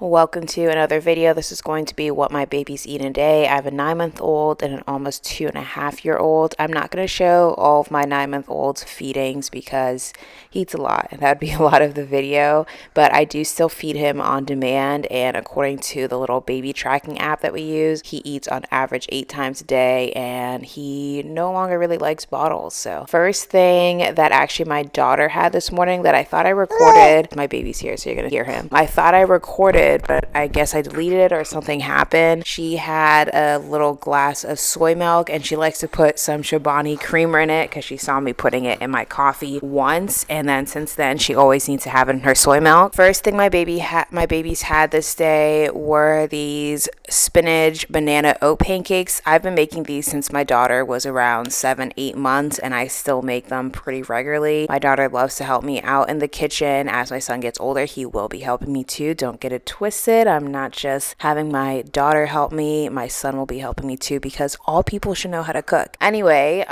Welcome to another video. This is going to be what my baby's eating today. I have a 9-month-old and an almost 2.5-year-old. I'm not going to show all of my 9-month-old's feedings because he eats a lot and that would be a lot of the video, but I do still feed him on demand, and according to the little baby tracking app that we use, he eats on average 8 times a day and he no longer really likes bottles. So first thing that actually my daughter had this morning that I thought I recorded, my baby's here so you're going to hear him. I thought I recorded, but I guess I deleted it or something happened. She had a little glass of soy milk and she likes to put some Chobani creamer in it because she saw me putting it in my coffee once, and then since then she always needs to have it in her soy milk. First thing my baby's had this day were these spinach banana oat pancakes. I've been making these since my daughter was around 7-8 months and I still make them pretty regularly. My daughter loves to help me out in the kitchen. As my son gets older, he will be helping me too. Don't get it twisted. I'm not just having my daughter help me. My son will be helping me too because all people should know how to cook. Anyway,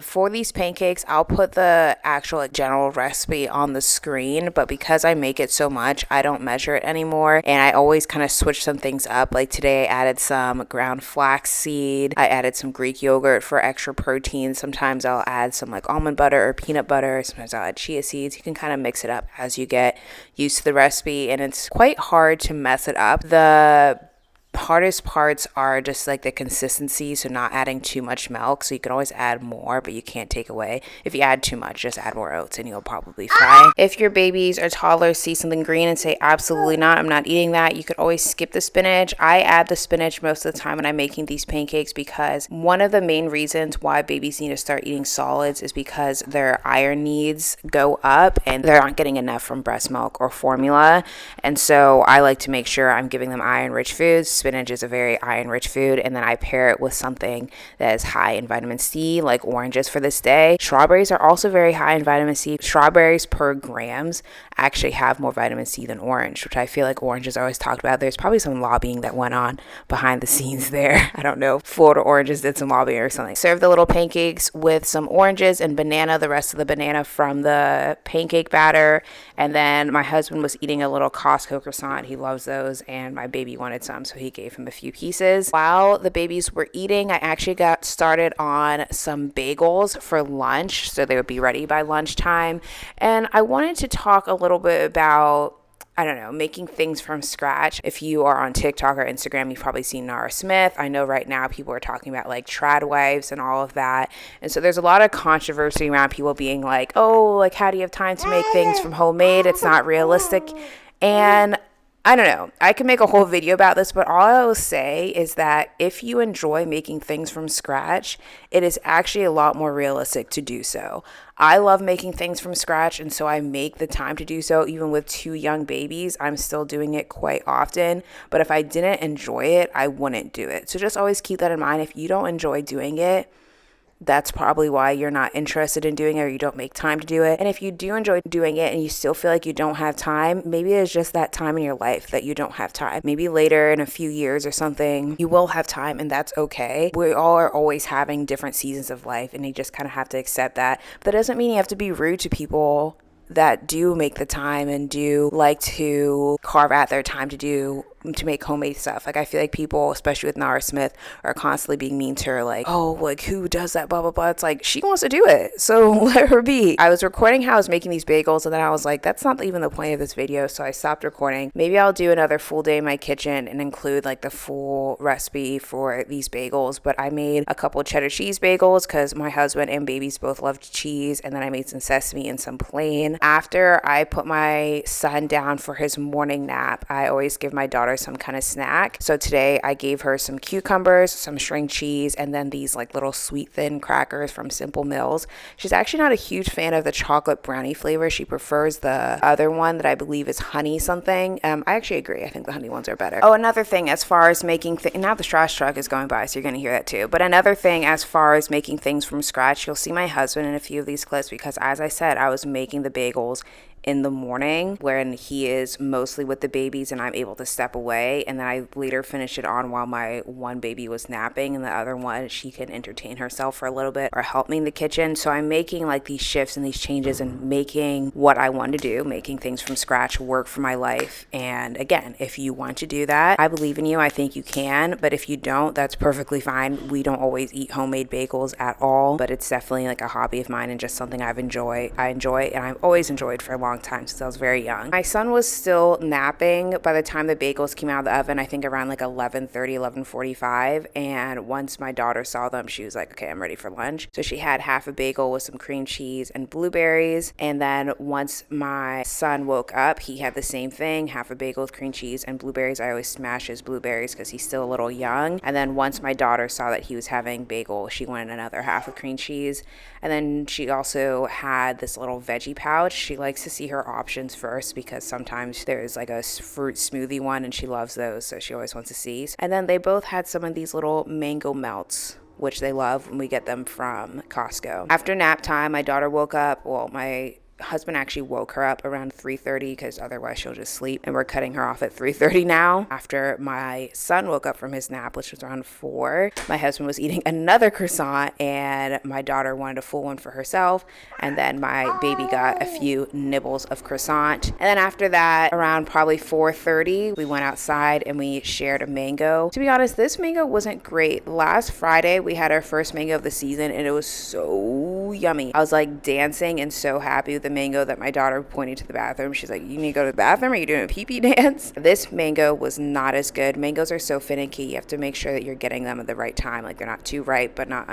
for these pancakes, I'll put the actual general recipe on the screen, but because I make it so much, I don't measure it anymore, and I always kind of switch some things up. Like today, I added some ground flax seed. I added some Greek yogurt for extra protein. Sometimes I'll add some like almond butter or peanut butter. Sometimes I'll add chia seeds. You can kind of mix it up as you get used to the recipe, and it's quite hard to mess it up. The hardest parts are just like the consistency, so not adding too much milk. So you can always add more, but you can't take away. If you add too much, just add more oats and you'll probably fine. If your babies or toddlers see something green and say absolutely not, I'm not eating that, you could always skip the spinach. I add the spinach most of the time when I'm making these pancakes because one of the main reasons why babies need to start eating solids is because their iron needs go up and they're not getting enough from breast milk or formula. And so I like to make sure I'm giving them iron rich foods. Spinach is a very iron-rich food, and then I pair it with something that is high in vitamin C, like oranges for this day. Strawberries are also very high in vitamin C. Strawberries per grams actually have more vitamin C than orange, which I feel like orange is always talked about. There's probably some lobbying that went on behind the scenes there. I don't know. Florida Oranges did some lobbying or something. Serve the little pancakes with some oranges and banana, the rest of the banana from the pancake batter. And then my husband was eating a little Costco croissant. He loves those, and my baby wanted some, so he gave him a few pieces. While the babies were eating, I actually got started on some bagels for lunch, so they would be ready by lunchtime. And I wanted to talk a little bit about, I don't know, making things from scratch. If you are on TikTok or Instagram, you've probably seen Nara Smith. I know right now people are talking about like trad wives and all of that. And so there's a lot of controversy around people being like, oh, like how do you have time to make things from homemade? It's not realistic. And I don't know. I can make a whole video about this, but all I will say is that if you enjoy making things from scratch, it is actually a lot more realistic to do so. I love making things from scratch, and so I make the time to do so. Even with 2 young babies, I'm still doing it quite often. But if I didn't enjoy it, I wouldn't do it. So just always keep that in mind. If you don't enjoy doing it, that's probably why you're not interested in doing it or you don't make time to do it. And if you do enjoy doing it and you still feel like you don't have time, maybe it's just that time in your life that you don't have time. Maybe later in a few years or something, you will have time, and that's okay. We all are always having different seasons of life, and you just kind of have to accept that. But that doesn't mean you have to be rude to people that do make the time and do like to carve out their time to make homemade stuff. Like I feel like people, especially with Nara Smith, are constantly being mean to her, like, oh, like who does that, blah blah blah. It's like she wants to do it, so let her be. I was recording how I was making these bagels, and then I was like, that's not even the point of this video, so I stopped recording. Maybe I'll do another full day in my kitchen and include like the full recipe for these bagels. But I made a couple cheddar cheese bagels because my husband and babies both loved cheese, and then I made some sesame and some plain. After I put my son down for his morning nap, I always give my daughter some kind of snack. So today I gave her some cucumbers, some string cheese, and then these like little sweet thin crackers from Simple Mills. She's actually not a huge fan of the chocolate brownie flavor. She prefers the other one that I believe is honey something. I actually agree. I think the honey ones are better. Oh, another thing as far as making now the trash truck is going by, so you're going to hear that too. But another thing as far as making things from scratch, you'll see my husband in a few of these clips because, as I said, I was making the bagels in the morning when he is mostly with the babies and I'm able to step away, and then I later finish it on while my one baby was napping and the other one she can entertain herself for a little bit or help me in the kitchen. So I'm making like these shifts and these changes and making what I want to do, making things from scratch work for my life. And again, if you want to do that, I believe in you. I think you can, but if you don't, that's perfectly fine. We don't always eat homemade bagels at all, but it's definitely like a hobby of mine and just something I enjoy and I've always enjoyed for a long time since I was very young. My son was still napping by the time the bagels came out of the oven, I think around like 11:30, 11:45, and once my daughter saw them, she was like, okay, I'm ready for lunch. So she had half a bagel with some cream cheese and blueberries, and then once my son woke up, he had the same thing, half a bagel with cream cheese and blueberries. I always smash his blueberries because he's still a little young. And then once my daughter saw that he was having bagel, she wanted another half of cream cheese. And then she also had this little veggie pouch. She likes to see her options first because sometimes there's like a fruit smoothie one and she loves those, so she always wants to see. And then they both had some of these little mango melts, which they love when we get them from Costco. After nap time, my daughter woke up. Well, my husband actually woke her up around 3:30 because otherwise she'll just sleep, and we're cutting her off at 3:30 now. After my son woke up from his nap, which was around 4, my husband was eating another croissant and my daughter wanted a full one for herself, and then my baby got a few nibbles of croissant. And then after that, around probably 4:30, we went outside and we shared a mango. To be honest, this mango wasn't great. Last Friday we had our first mango of the season and it was so yummy. I was like dancing and so happy with the mango that my daughter pointed to the bathroom. She's like, you need to go to the bathroom? Are you doing a pee-pee dance? This mango was not as good. Mangoes are so finicky. You have to make sure that you're getting them at the right time. Like they're not too ripe, but not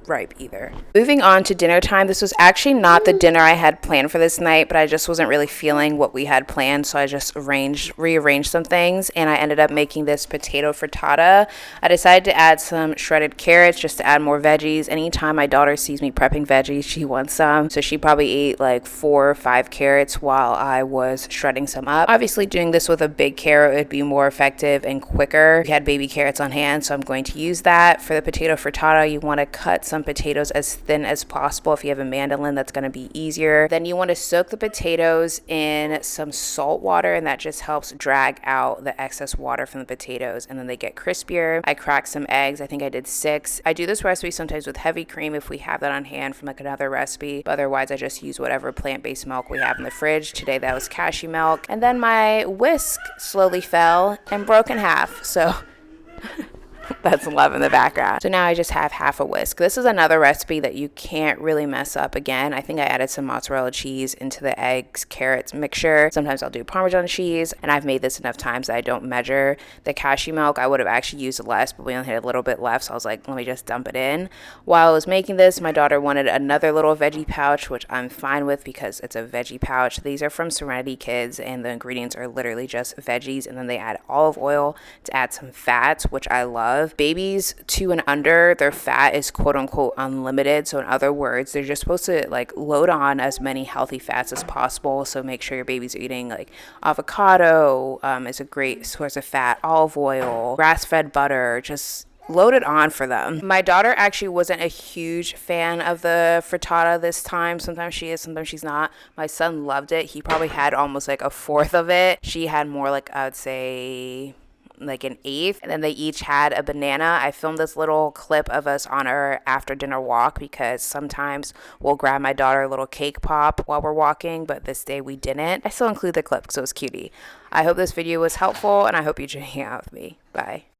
ripe either. Moving on to dinner time. This was actually not the dinner I had planned for this night, but I just wasn't really feeling what we had planned. So I just rearranged some things and I ended up making this potato frittata. I decided to add some shredded carrots just to add more veggies. Anytime my daughter sees me prepping veggies, she wants some. So she probably ate like 4 or 5 carrots while I was shredding some up. Obviously doing this with a big carrot would be more effective and quicker. We had baby carrots on hand, so I'm going to use that. For the potato frittata, you want to cut some potatoes as thin as possible. If you have a mandolin, that's going to be easier. Then you want to soak the potatoes in some salt water, and that just helps drag out the excess water from the potatoes, and then they get crispier. I cracked some eggs. I think I did 6. I do this recipe sometimes with heavy cream if we have that on hand from like another recipe, but otherwise I just use whatever plant-based milk we have in the fridge. Today that was cashew milk. And then my whisk slowly fell and broke in half. So that's love in the background. So now I just have half a whisk. This is another recipe that you can't really mess up again. I think I added some mozzarella cheese into the eggs, carrots mixture. Sometimes I'll do Parmesan cheese, and I've made this enough times that I don't measure the cashew milk. I would have actually used less, but we only had a little bit left, so I was like, let me just dump it in. While I was making this, my daughter wanted another little veggie pouch, which I'm fine with because it's a veggie pouch. These are from Serenity Kids, and the ingredients are literally just veggies, and then they add olive oil to add some fats, which I love. Babies 2 and under, their fat is quote unquote unlimited. So in other words, they're just supposed to like load on as many healthy fats as possible. So make sure your baby's eating like avocado is a great source of fat, olive oil, grass-fed butter, just load it on for them. My daughter actually wasn't a huge fan of the frittata this time. Sometimes she is, sometimes she's not. My son loved it. He probably had almost like a fourth of it. She had more like, I would say, like an eighth, and then they each had a banana. I filmed this little clip of us on our after dinner walk because sometimes we'll grab my daughter a little cake pop while we're walking, but this day we didn't. I still include the clip because it was cutie. I hope this video was helpful and I hope you hang out with me. Bye.